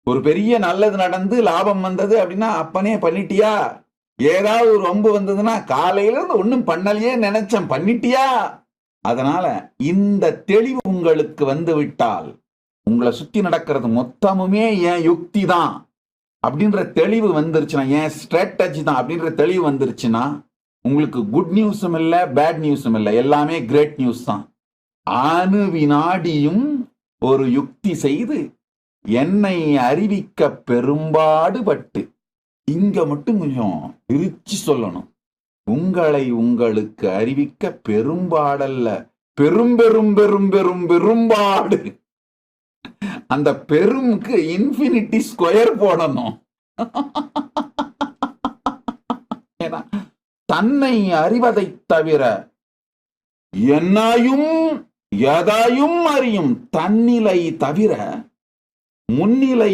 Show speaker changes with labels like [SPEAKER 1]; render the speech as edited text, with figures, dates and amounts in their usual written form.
[SPEAKER 1] ஒரு பெரிய நல்லது நடந்து லாபம் வந்தது அப்படின்னா அப்பனே பண்ணிட்டியா? ஏதாவது ஒரு வம்பு வந்ததுன்னா காலையில இருந்து ஒன்னும் பண்ணலையே நினைச்சேன், பண்ணிட்டியா? அதனால இந்த தெளிவு உங்களுக்கு வந்து விட்டால் உங்களை சுத்தி நடக்கிறது மொத்தமுமே என் யுக்தி தான் அப்படின்ற தெளிவு வந்துருச்சுன்னா, என் ஸ்ட்ராட்டஜி தான் அப்படின்ற தெளிவு வந்துருச்சுன்னா, உங்களுக்கு குட் நியூஸும் இல்லை, பேட் நியூஸும் இல்லை, எல்லாமே கிரேட் நியூஸ் தான். அணு வினாடியும் ஒரு யுக்தி செய்து என்னை அறிவிக்க பெரும்பாடுபட்டு, இங்க மட்டும் கொஞ்சம் பிரிச்சு சொல்லணும், உங்களை உங்களுக்கு அறிவிக்க பெரும்பாடல்ல, பெரும் பெரும் பெரும் பெரும் பெரும்பாடு. அந்த பெருமுக்கு இன்ஃபினிட்டி ஸ்கொயர் போடணும். தன்னை அறிவதை தவிர என்னையும் எதையும் அறியும் தன்னிலை தவிர முன்னிலை